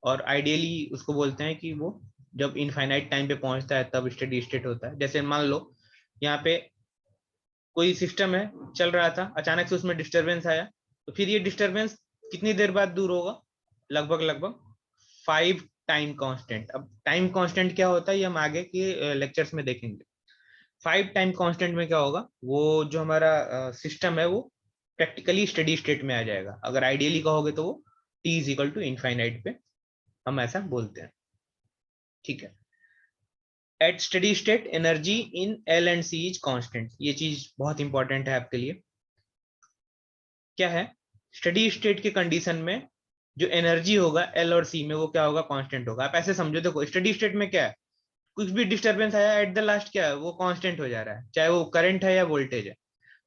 A: और आइडियली उसको बोलते हैं कि वो जब इनफाइनाइट टाइम पे पहुंचता है तब स्टेडी स्टेट होता है। जैसे मान लो यहाँ पे कोई सिस्टम है, चल रहा था, अचानक से उसमें डिस्टरबेंस आया, तो फिर ये डिस्टरबेंस कितनी देर बाद दूर होगा, लगभग लगभग 5 टाइम कांस्टेंट। अब टाइम कांस्टेंट क्या होता है ये हम आगे के लेक्चर्स में देखेंगे। 5 टाइम कांस्टेंट में क्या होगा, वो जो हमारा सिस्टम है वो प्रैक्टिकली स्टेडी स्टेट में आ जाएगा। अगर आइडियली कहोगे तो वो T is equal to infinite पे हम ऐसा बोलते हैं, ठीक है। At steady state energy in L and C is constant. ये चीज बहुत इंपॉर्टेंट है आपके लिए। क्या है, स्टेडी स्टेट के कंडीशन में जो एनर्जी होगा एल और सी में वो क्या होगा, कांस्टेंट होगा। आप ऐसे समझो, देखो स्टेडी स्टेट में क्या है, कुछ भी डिस्टरबेंस आया एट द लास्ट क्या है, वो कांस्टेंट हो जा रहा है, चाहे वो करंट है या वोल्टेज है।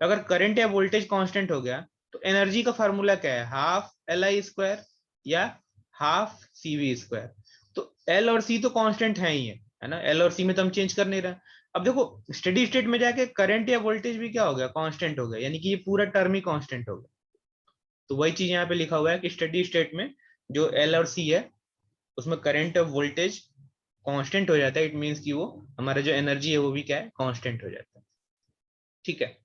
A: तो अगर करंट या वोल्टेज कांस्टेंट हो गया तो एनर्जी का फार्मूला क्या है, हाफ एल आई स्क्वायर या हाफ सी वी स्क्वायर। तो एल और सी तो कांस्टेंट है ही है ना, एल और सी में तो हम चेंज कर नहीं रहे। अब देखो स्टेडी स्टेट में जाके करंट या वोल्टेज भी क्या हो गया, कांस्टेंट हो गया, यानी कि ये पूरा टर्म ही कांस्टेंट हो गया। तो वही चीज यहाँ पे लिखा हुआ है कि स्टेडी स्टेट में जो एल और सी है उसमें करंट और वोल्टेज कांस्टेंट हो जाता है। इट मींस कि वो हमारा जो एनर्जी है वो भी क्या है, कांस्टेंट हो जाता है, ठीक है।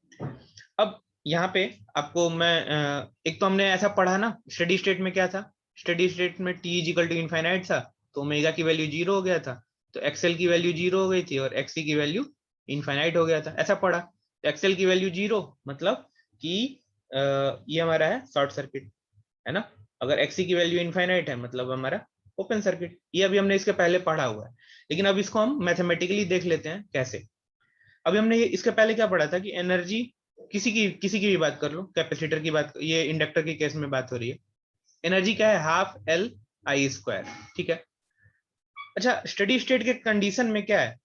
A: अब यहाँ पे आपको मैं एक तो हमने ऐसा पढ़ा ना, स्टेडी स्टेट में क्या था, स्टेडी स्टेट में T is equal to infinite था, तो ओमेगा की वैल्यू 0 हो गया था, तो एक्सएल की वैल्यू 0 हो गई थी और एक्सी की वैल्यू इनफाइनाइट हो गया था, ऐसा पढ़ा। तो एक्सएल की वैल्यू 0 मतलब कि ये हमारा है शॉर्ट सर्किट, है ना। अगर एक्सी की वैल्यू इनफाइनाइट है मतलब हमारा ओपन सर्किट। ये अभी हमने इसके पहले पढ़ा हुआ है, लेकिन अब इसको हम मैथमेटिकली देख लेते हैं कैसे। अभी हमने इसके पहले क्या पढ़ा था कि एनर्जी किसी की भी बात कर लो, कैपेसिटर की बात, ये इंडक्टर के केस में बात हो रही है, एनर्जी क्या है, हाफ एल आई स्क्वायर, ठीक है। अच्छा, स्टेडी स्टेट के कंडीशन में क्या है,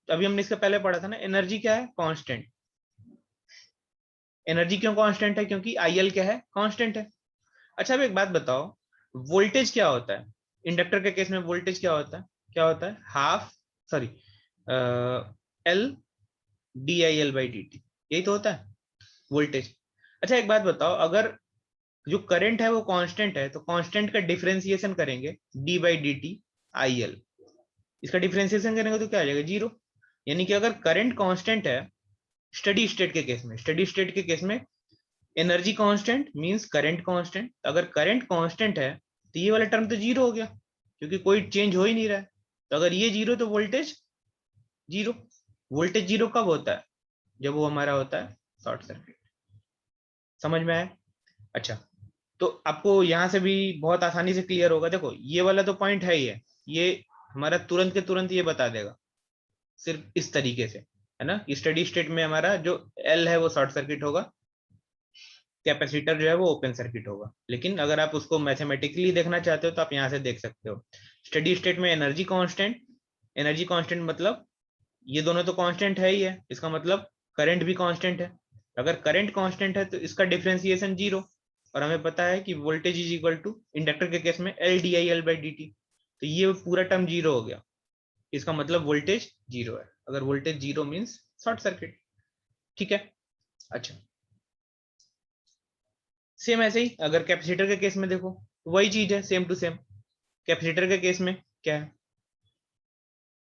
A: तो अभी हमने इसके पहले पढ़ा था ना, एनर्जी क्या है, कांस्टेंट। एनर्जी क्यों कांस्टेंट है, क्योंकि आई एल क्या है, कांस्टेंट है। अच्छा, अब एक बात बताओ, वोल्टेज क्या होता है, इंडक्टर के केस में वोल्टेज क्या होता है, क्या होता है, half, sorry, L D I L by D T, यही तो होता है वोल्टेज। अच्छा एक बात बताओ, अगर जो करंट है वो कांस्टेंट है तो कांस्टेंट का डिफरेंशिएशन करेंगे D by D T I L, इसका डिफरेंशिएशन करेंगे तो क्या आ जाएगा, 0। यानी कि अगर करंट कांस्टेंट है स्टेडी स्टेट के केस में, स्टेडी स्टेट के केस में energy constant means current constant. अगर करंट कांस्टेंट है तो ये वाला टर्म तो 0 हो गया, क्योंकि कोई चेंज हो ही नहीं रहा है। तो अगर ये 0 तो वोल्टेज 0। वोल्टेज 0 कब होता है, जब वो हमारा होता है शॉर्ट सर्किट। समझ में आया? अच्छा, तो आपको यहाँ से भी बहुत आसानी से क्लियर होगा। देखो ये वाला तो पॉइंट है ही है, ये हमारा तुरंत के तुरंत ये बता देगा, सिर्फ इस तरीके से, है ना। स्टेडी स्टेट में हमारा जो एल है वो शॉर्ट सर्किट होगा, कैपेसिटर जो है वो ओपन सर्किट होगा। लेकिन अगर आप उसको मैथमेटिकली देखना चाहते हो तो आप यहाँ से देख सकते हो। स्टेडी स्टेट में एनर्जी कांस्टेंट मतलब ये दोनों तो कांस्टेंट है ही है, इसका मतलब करंट भी कांस्टेंट है। अगर करंट कांस्टेंट है तो इसका डिफरेंशिएशन जीरो, और हमें पता है कि voltage is equal to inductor के केस में L D I L by D T, तो ये पूरा टर्म जीरो हो गया, इसका मतलब वोल्टेज जीरो है। अगर voltage zero means short circuit. ठीक है। अच्छा, सेम ऐसे ही अगर कैपेसिटर के केस में देखो, वही चीज है सेम टू सेम। कैपेसिटर के केस में क्या है,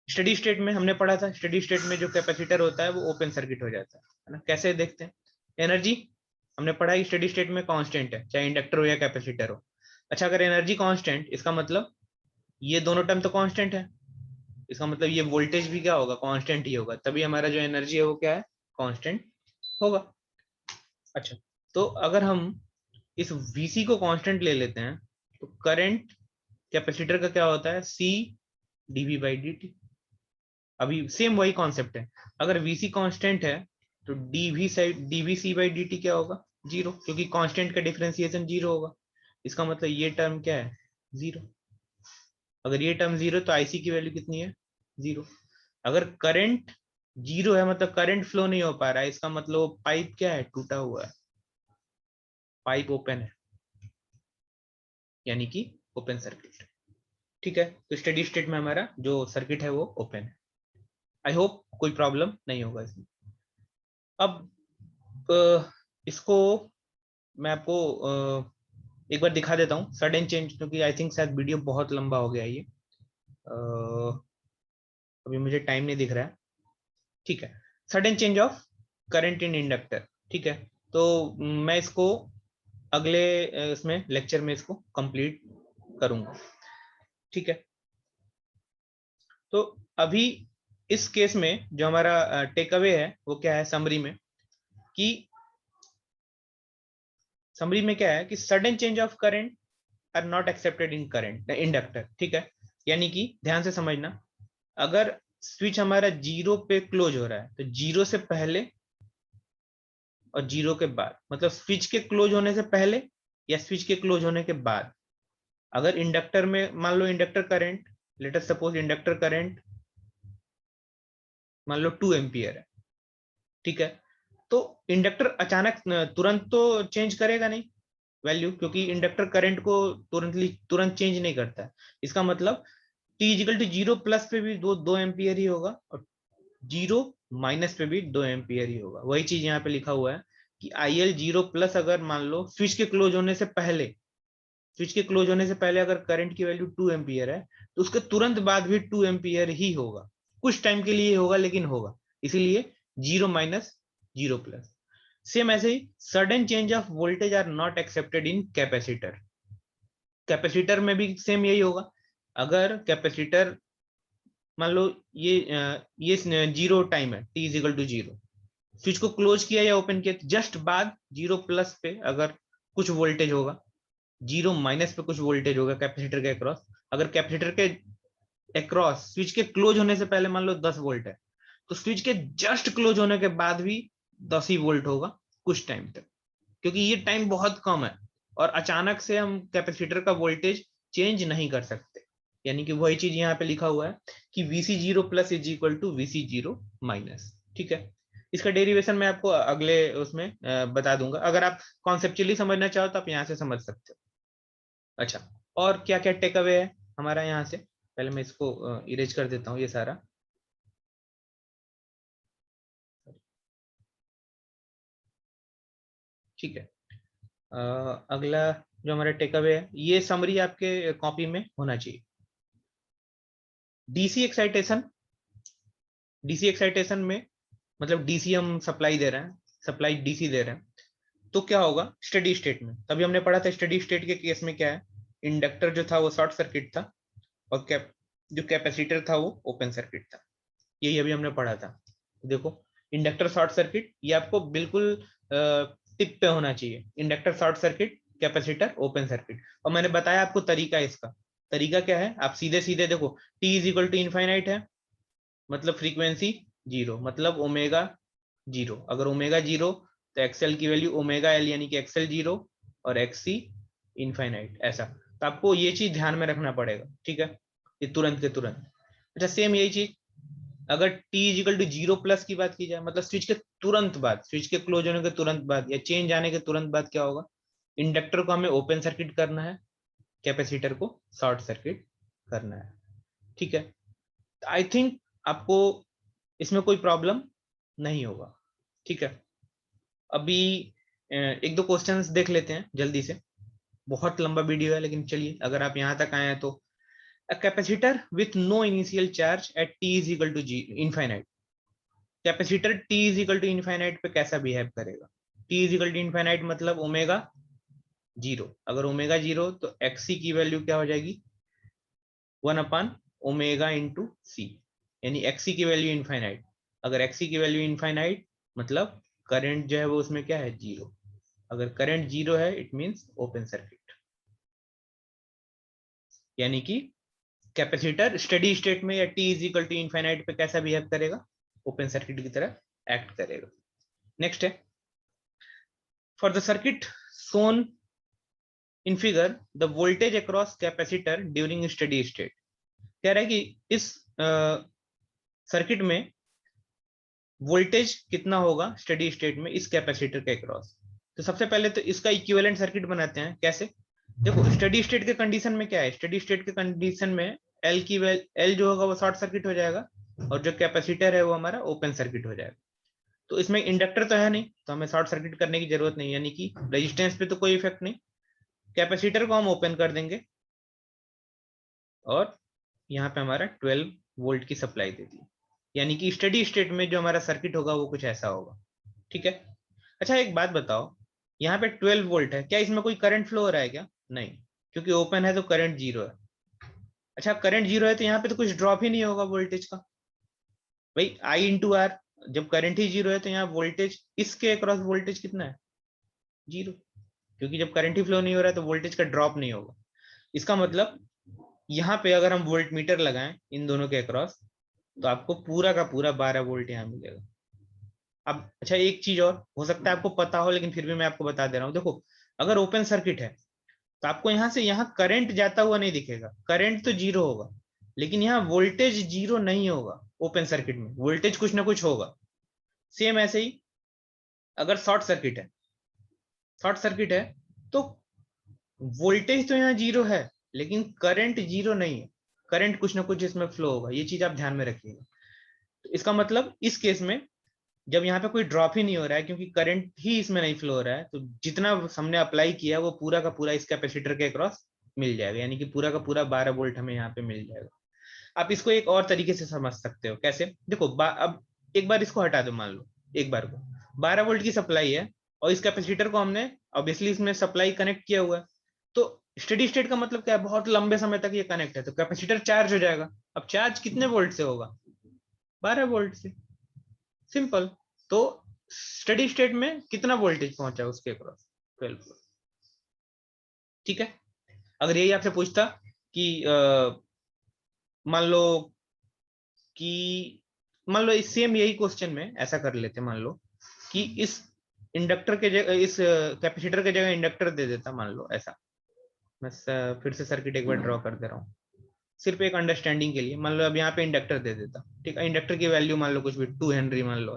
A: स्टडी स्टेट में हमने पढ़ा था, स्टडी स्टेट में जो कैपेसिटर होता है वो ओपन सर्किट हो जाता है ना। कैसे देखते हैं, एनर्जी हमने पढ़ा है स्टडी स्टेट में कांस्टेंट है, चाहे इंडक्टर हो या कैपेसिटर हो। अच्छा, अगर एनर्जी कांस्टेंट, इसका मतलब ये दोनों टर्म तो कांस्टेंट है, इसका मतलब ये वोल्टेज भी क्या होगा, कांस्टेंट ही होगा, तभी हमारा जो एनर्जी है वो क्या है, कांस्टेंट होगा। अच्छा, तो अगर हम इस Vc को कांस्टेंट ले लेते हैं तो करंट कैपेसिटर का क्या होता है, C dV बाई dt। अभी सेम वही कॉन्सेप्ट है, अगर Vc कांस्टेंट है तो dVc बाई dt क्या होगा, जीरो, क्योंकि कांस्टेंट का डिफरेंशिएशन जीरो होगा। इसका मतलब ये टर्म क्या है, जीरो। अगर ये टर्म जीरो तो IC की वैल्यू कितनी है, जीरो। अगर करंट जीरो है मतलब करंट फ्लो नहीं हो पा रहा है, इसका मतलब पाइप क्या है, टूटा हुआ है, पाइप ओपन है, यानी कि ओपन सर्किट। ठीक है, तो स्टेडी स्टेट में हमारा जो सर्किट है वो ओपन है। आई होप कोई प्रॉब्लम नहीं होगा इसमें। अब इसको मैं आपको एक बार दिखा देता हूँ सडन चेंज, क्योंकि आई थिंक शायद वीडियो बहुत लंबा हो गया ये। अभी मुझे टाइम नहीं दिख रहा है। ठीक है, sudden change of current in inductor. ठीक है, तो मैं इसको अगले इसमें लेक्चर में इसको कंप्लीट करूंगा। ठीक है, तो अभी इस केस में जो हमारा टेक अवे है वो क्या है, समरी में, कि समरी में क्या है कि sudden change of current are not accepted in current inductor. ठीक है, यानी कि ध्यान से समझना, अगर स्विच हमारा जीरो पे क्लोज हो रहा है तो जीरो से पहले और जीरो के बाद, मतलब स्विच के क्लोज होने से पहले या स्विच के क्लोज होने के बाद, अगर इंडक्टर में मान लो inductor current, let us suppose inductor current मान लो 2 एम्पियर है। ठीक है, तो इंडक्टर अचानक तुरंत तो चेंज करेगा नहीं वैल्यू, क्योंकि इंडक्टर करंट को तुरंत चेंज नहीं करता है। इसका मतलब T is equal to zero plus पे भी दो एम्पियर ही होगा, और जीरो माइनस पे भी 2 एम्पियर ही होगा। वही चीज यहाँ पे लिखा हुआ है कि आई एल जीरो प्लस, अगर मान लो स्विच के क्लोज होने से पहले अगर करंट की वैल्यू 2 एम्पियर है तो उसके तुरंत बाद भी 2 एम्पियर ही होगा, कुछ टाइम के लिए होगा लेकिन होगा, इसीलिए zero minus zero plus. Same ऐसे ही sudden change of voltage are not accepted in capacitor. Capacitor में भी सेम यही होगा, अगर कैपेसिटर मान लो ये जीरो टाइम है, T is equal to zero, switch को क्लोज किया या ओपन किया, जस्ट बाद जीरो प्लस पे अगर कुछ वोल्टेज होगा, जीरो माइनस पे कुछ वोल्टेज होगा कैपेसिटर के अक्रॉस। अगर कैपेसिटर के अक्रॉस स्विच के क्लोज होने से पहले मान लो 10 वोल्ट है, तो स्विच के जस्ट क्लोज होने के बाद भी 10 ही वोल्ट होगा कुछ टाइम तक, क्योंकि ये टाइम बहुत कम है और अचानक से हम कैपेसिटर का वोल्टेज चेंज नहीं कर सकते। यानी कि वही चीज यहाँ पे लिखा हुआ है कि Vc zero plus is equal to Vc zero minus. ठीक है, इसका डेरिवेशन मैं आपको अगले उसमें बता दूंगा, अगर आप कॉन्सेप्चुअली समझना चाहो तो आप यहाँ से समझ सकते हो। अच्छा, और क्या क्या टेक अवे है हमारा यहाँ से, पहले मैं इसको इरेज कर देता हूँ ये सारा। ठीक है, अगला जो हमारा टेक अवे है, ये समरी आपके कॉपी में होना चाहिए। डीसी एक्साइटेशन, डीसी एक्साइटेशन में मतलब डीसी हम सप्लाई दे रहे हैं, सप्लाई डीसी दे रहे हैं, तो क्या होगा स्टेडी स्टेट में, तभी हमने पढ़ा था स्टेडी स्टेट के केस में क्या है, इंडक्टर जो था वो शॉर्ट सर्किट था और जो कैपेसिटर था वो ओपन सर्किट था। यही अभी हमने पढ़ा था। देखो, इंडक्टर शॉर्ट सर्किट ये आपको बिल्कुल टिप पे होना चाहिए, inductor short circuit, capacitor open circuit. और मैंने बताया आपको तरीका, इसका तरीका क्या है, आप सीधे सीधे देखो, T is equal to infinite है मतलब फ्रीक्वेंसी जीरो, मतलब ओमेगा जीरो, अगर ओमेगा जीरो तो एक्सएल की वैल्यू ओमेगा एल यानी कि एक्सएल 0 और एक्ससी इनफाइनाइट ऐसा। तो आपको ये चीज ध्यान में रखना पड़ेगा, ठीक है, ये तुरंत के तुरंत। अच्छा सेम यही चीज अगर t इजिकल टू 0 प्लस की बात की जाए, मतलब स्विच के तुरंत बाद, स्विच के क्लोज होने के तुरंत बाद या चेंज आने के तुरंत बाद क्या होगा, इंडक्टर को हमें ओपन सर्किट करना है, कैपेसिटर को शॉर्ट सर्किट करना है, ठीक है। आई थिंक आपको इसमें कोई प्रॉब्लम नहीं होगा, ठीक है। अभी एक दो क्वेश्चंस देख लेते हैं जल्दी से, बहुत लंबा वीडियो है लेकिन चलिए, अगर आप यहां तक आए हैं तो a capacitor with no initial charge at t is equal to g infinite, capacitor t is equal to infinite पे कैसा बिहेव करेगा, t is equal to infinite मतलब ओमेगा 0, अगर ओमेगा 0 तो xc की वैल्यू क्या हो जाएगी 1 अपान ओमेगा इंटू सी, यानी xc की वैल्यू इनफाइनाइट, अगर xc की वैल्यू इनफाइनाइट मतलब करंट जो है वो उसमें क्या है 0, अगर करंट 0 है इट मींस ओपन सर्किट, यानी कि कैपेसिटर स्टडी स्टेट में या t is equal to infinite पे कैसा बिहेव करेगा, ओपन सर्किट की तरह एक्ट करेगा। नेक्स्ट है for the circuit shown in figure the voltage across capacitor during steady state, कह रहा है कि इस सर्किट में वोल्टेज कितना होगा स्टडी स्टेट में इस कैपेसिटर के अक्रॉस। तो सबसे पहले तो इसका इक्विवेलेंट सर्किट बनाते हैं, कैसे, देखो स्टडी स्टेट के कंडीशन में क्या है, स्टडी स्टेट के कंडीशन में एल जो होगा वो शॉर्ट सर्किट हो जाएगा और जो कैपेसिटर है वो हमारा ओपन सर्किट हो जाएगा। तो इसमें इंडक्टर तो है नहीं तो हमें शॉर्ट सर्किट करने की जरूरत नहीं, यानी कि रेजिस्टेंस पे तो कोई इफेक्ट नहीं, कैपेसिटर को हम ओपन कर देंगे और यहाँ पे हमारा 12 वोल्ट की सप्लाई दे दी, यानी कि स्टडी स्टेट में जो हमारा सर्किट होगा वो कुछ ऐसा होगा, ठीक है। अच्छा एक बात बताओ, यहाँ पे 12 वोल्ट है, क्या इसमें कोई करंट फ्लो हो रहा है क्या, नहीं, क्योंकि ओपन है तो करंट 0 है। अच्छा करंट 0 है तो यहाँ पे तो कुछ ड्रॉप ही नहीं होगा वोल्टेज का, भाई आई इंटू आर, जब करंट ही 0 है तो यहाँ वोल्टेज इसके अक्रॉस वोल्टेज कितना है 0, क्योंकि जब करंट ही फ्लो नहीं हो रहा है तो वोल्टेज का ड्रॉप नहीं होगा। इसका मतलब यहाँ पे अगर हम वोल्ट मीटर लगाएं इन दोनों के अक्रॉस तो आपको पूरा का पूरा 12 वोल्ट यहाँ मिलेगा। अब अच्छा एक चीज और, हो सकता है आपको पता हो लेकिन फिर भी मैं आपको बता दे रहा हूँ, देखो अगर ओपन सर्किट है तो आपको यहाँ से यहाँ करंट जाता हुआ नहीं दिखेगा, करंट तो 0 होगा लेकिन यहाँ वोल्टेज 0 नहीं होगा, ओपन सर्किट में वोल्टेज कुछ ना कुछ होगा। सेम ऐसे ही अगर शॉर्ट सर्किट है, शॉर्ट सर्किट है तो वोल्टेज तो यहाँ 0 है लेकिन करंट 0 नहीं है, करंट कुछ ना कुछ इसमें फ्लो होगा, ये चीज आप ध्यान में रखिएगा। तो इसका मतलब इस केस में जब यहाँ पे कोई ड्रॉप ही नहीं हो रहा है क्योंकि करंट ही इसमें नहीं फ्लो हो रहा है, तो जितना हमने अप्लाई किया वो पूरा का पूरा इस कैपेसिटर के अक्रॉस मिल जाएगा, यानी कि पूरा का पूरा 12 वोल्ट हमें यहाँ पे मिल जाएगा। आप इसको एक और तरीके से समझ सकते हो, कैसे, देखो अब एक बार इसको हटा दो, मान लो एक बार को 12 वोल्ट की सप्लाई है और इस कैपेसिटर को हमने ऑब्वियसली इसमें सप्लाई कनेक्ट किया हुआ है, तो स्टेडी स्टेट का मतलब क्या है, बहुत लंबे समय तक ये कनेक्ट है तो कैपेसिटर चार्ज हो जाएगा। अब चार्ज कितने वोल्ट से होगा, 12 वोल्ट से, सिंपल। तो स्टेडी स्टेट में कितना वोल्टेज पहुंचा उसके अक्रॉस 12 वोल्ट, ठीक है। अगर यही आपसे पूछता कि मान लो कि मान लो इस सेम यही क्वेश्चन में ऐसा कर लेते, मान लो कि इस इंडक्टर के जगह, इस कैपेसिटर के जगह इंडक्टर दे देता, मान लो ऐसा, मैं फिर से सर्किट एक बार ड्रॉ कर दे रहा हूँ सिर्फ एक अंडरस्टैंडिंग के लिए, मान लो अब यहाँ पे इंडक्टर दे देता, ठीक है, इंडक्टर की वैल्यू मान लो कुछ भी 2 हेनरी मान लो,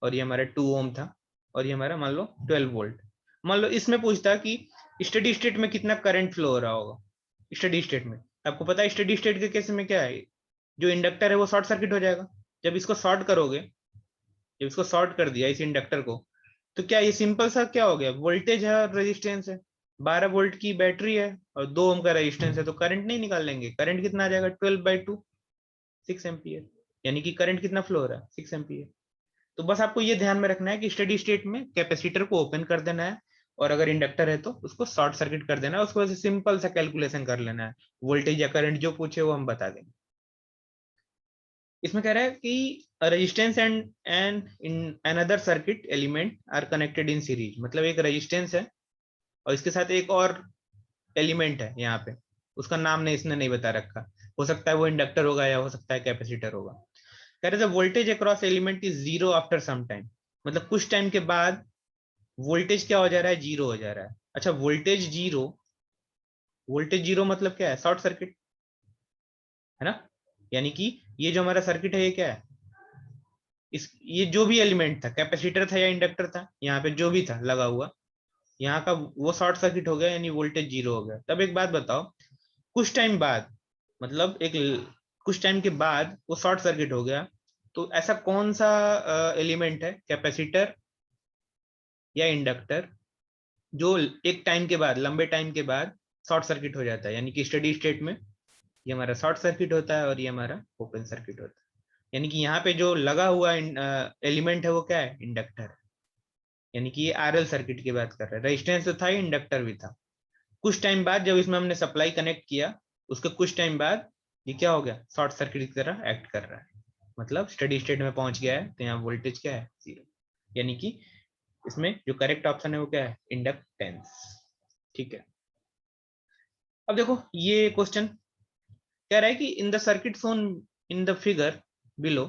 A: और ये हमारा 2 ओम था और ये हमारा मान लो 12 वोल्ट। मान लो इसमें पूछता कि स्टेडी स्टेट में कितना करंट फ्लो हो रहा होगा, स्टेडी स्टेट में आपको पता है स्टेडी स्टेट के केस में क्या है, जो इंडक्टर है वो शॉर्ट सर्किट हो जाएगा, जब इसको शॉर्ट करोगे, जब इसको शॉर्ट कर दिया इस इंडक्टर को, तो क्या ये सिंपल सा क्या हो गया, वोल्टेज है और रेजिस्टेंस है, 12 वोल्ट की बैटरी है और 2 ओम का रेजिस्टेंस है, तो करंट नहीं निकाल लेंगे, करंट कितना आ जाएगा 12/2 6 एम्पियर, यानी कि करंट कितना फ्लो हो रहा है 6 एम्पियर। तो बस आपको ये ध्यान में रखना है कि स्टेडी स्टेट में कैपेसिटर को ओपन कर देना है और अगर इंडक्टर है तो उसको शॉर्ट सर्किट कर देना है, उसको वैसे सिंपल सा कैलकुलेशन कर लेना है, वोल्टेज या करंट जो पूछे वो हम बता देंगे। इसमें कह रहा है कि resistance and in another circuit element are connected in series, मतलब एक रेजिस्टेंस है और इसके साथ एक और एलिमेंट है यहाँ पे, उसका नाम नहीं इसने नहीं बता रखा, हो सकता है वो इंडक्टर होगा या हो सकता है कैपेसिटर होगा। कह रहे थे voltage across element is 0 after some time, मतलब कुछ टाइम के बाद वोल्टेज क्या हो जा रहा है, जीरो हो जा रहा है। अच्छा वोल्टेज जीरो मतलब क्या है, शॉर्ट सर्किट है ना। यानी कि ये जो हमारा सर्किट है ये क्या है, इस ये जो भी एलिमेंट था, कैपेसिटर था या इंडक्टर था, यहाँ पे जो भी था लगा हुआ, यहाँ का वो शॉर्ट सर्किट हो गया, यानी वोल्टेज जीरो हो गया। तब एक बात बताओ, कुछ टाइम बाद, मतलब कुछ टाइम के बाद वो शॉर्ट सर्किट हो गया, तो ऐसा कौन सा एलिमेंट है, कैपेसिटर या इंडक्टर, जो एक टाइम के बाद, लंबे टाइम के बाद शॉर्ट सर्किट हो जाता है, यानी कि स्टेडी स्टेट में ये हमारा शॉर्ट सर्किट होता है और ये हमारा ओपन सर्किट होता है। यानी कि यहाँ पे जो लगा हुआ एलिमेंट है वो क्या है, इंडक्टर है। यानी कि ये आरएल सर्किट की बात कर रहे हैं, रेजिस्टेंस तो था ही, इंडक्टर भी था। कुछ टाइम बाद जब इसमें हमने सप्लाई कनेक्ट किया, उसके कुछ टाइम बाद ये क्या हो गया, शॉर्ट सर्किट की तरह एक्ट कर रहा है, मतलब स्टेडी स्टेट में पहुंच गया है, तो यहाँ वोल्टेज क्या है, जीरो। यानी कि इसमें जो करेक्ट ऑप्शन है वो क्या है, इंडक्टेंस। ठीक है। अब देखो ये क्वेश्चन कह रहा है कि in the circuit shown in the figure below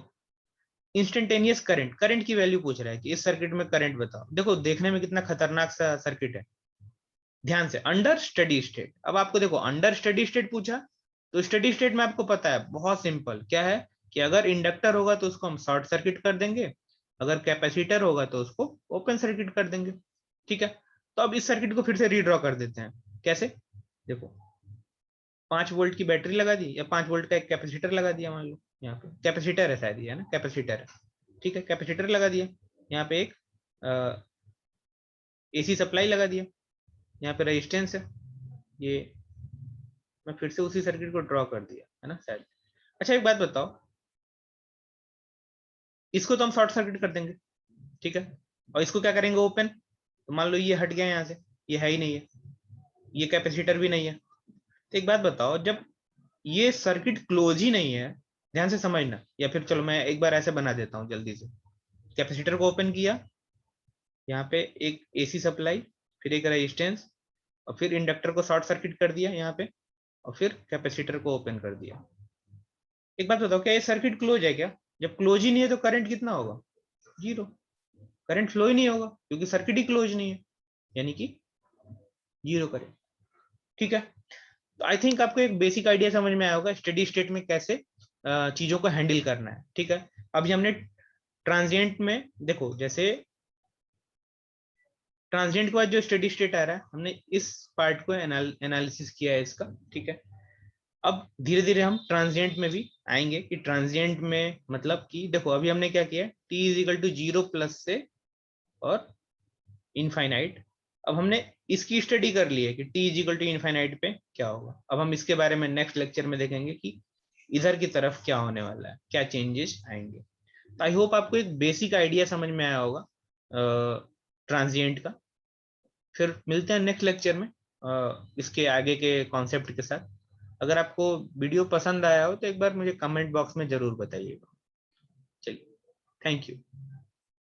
A: instantaneous current की वैल्यू पूछ रहा है कि इस सर्किट में करंट बताओ। देखो देखने में कितना खतरनाक सा सर्किट है, ध्यान से, अंडर स्टेडी स्टेट। अब आपको देखो अंडर स्टेडी स्टेट पूछा, तो स्टेडी स्टेट में आपको पता है बहुत सिंपल क्या है, कि अगर इंडक्टर होगा तो उसको हम शॉर्ट सर्किट कर देंगे, अगर कैपेसिटर होगा तो उसको ओपन सर्किट कर देंगे। ठीक है। तो अब इस सर्किट को फिर से रीड्रॉ कर देते हैं, कैसे, देखो 5 वोल्ट की बैटरी लगा दी, या 5 वोल्ट का एक कैपेसिटर लगा दिया, मान लो यहाँ पे कैपेसिटर है शायद, ये है ना, कैपेसिटर है। ठीक है, कैपेसिटर लगा दिया, यहाँ पे एक एसी सप्लाई लगा दिया, यहाँ पे रेजिस्टेंस है, ये मैं फिर से उसी सर्किट को ड्रॉ कर दिया है ना शायद। अच्छा एक बात बताओ, इसको तो हम शॉर्ट सर्किट कर देंगे, ठीक है, और इसको क्या करेंगे, ओपन। तो मान लो ये हट गया यहाँ से, ये है ही नहीं है, ये कैपेसिटर भी नहीं है। तो एक बात बताओ, जब ये सर्किट क्लोज ही नहीं है, ध्यान से समझना, या फिर चलो मैं एक बार ऐसे बना देता हूँ जल्दी से, कैपेसिटर को ओपन किया, यहाँ पे एक एसी सप्लाई, फिर एक रेजिस्टेंस, और फिर इंडक्टर को शॉर्ट सर्किट कर दिया यहाँ पे, और फिर कैपेसिटर को ओपन कर दिया। एक बात बताओ, क्या ये सर्किट क्लोज है क्या, जब क्लोज ही नहीं है तो करंट कितना होगा, जीरो, करंट फ्लो ही नहीं होगा क्योंकि सर्किट ही क्लोज नहीं है, यानी कि जीरो करंट। ठीक है। तो आई थिंक आपको एक बेसिक आइडिया समझ में आया होगा स्टेडी स्टेट में कैसे चीजों को हैंडल करना है। ठीक है। अभी हमने ट्रांजिएंट में देखो, जैसे ट्रांजिएंट के बाद जो स्टेडी स्टेट आ रहा है, हमने इस पार्ट को एनालिसिस किया है इसका। ठीक है। अब धीरे धीरे हम ट्रांजिएंट में भी आएंगे कि ट्रांजिएंट में मतलब कि देखो अभी हमने क्या किया, t is equal to zero plus से और इनफाइनाइट। अब हमने इसकी स्टडी कर ली है कि t is equal to infinite पे क्या होगा। अब हम इसके बारे में नेक्स्ट लेक्चर में देखेंगे कि इधर की तरफ क्या होने वाला है, क्या चेंजेस आएंगे। तो आई होप आपको एक बेसिक आइडिया समझ में आया होगा ट्रांजिएंट का। फिर मिलते हैं नेक्स्ट लेक्चर में इसके आगे के कॉन्सेप्ट के साथ। अगर आपको वीडियो पसंद आया हो तो एक बार मुझे कमेंट बॉक्स में जरूर बताइएगा। चलिए, थैंक यू।